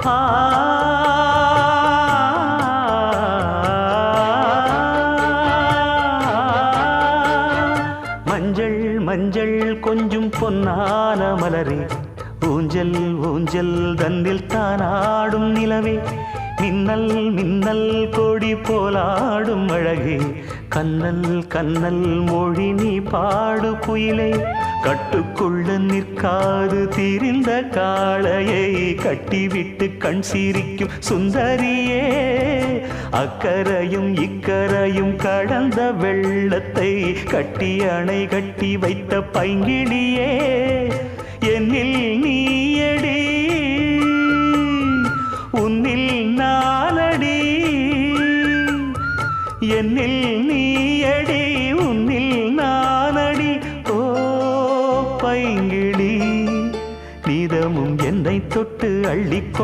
ஆ மஞ்சள் மஞ்சள் கொஞ்சம் பொன்னான மலரே, ஊஞ்சல் ஊஞ்சல் தன்னில் தானாடும் நிலவே, மின்னல் மின்னல் கொடி போலாடும் அழகே, கண்ணல் கண்ணல் மொழி நீ பாடு குயிலே, கட்டுக்குள்ள நிற்காது திரிந்த காளையை கட்டிவிட்டு கண் சிரிக்கும் சுந்தரியே, அக்கரையும் இக்கரையும் கடந்த வெள்ளத்தை கட்டி அணை கட்டி வைத்த பைங்கிளியே, என்னில் நீயடி உன்னில் நானடி, என்னில் நீயடி உன்னில் நானடி. ஓ பைங்கிளி, நீதமும் என்னை தொட்டு அள்ளிக்கொண்டு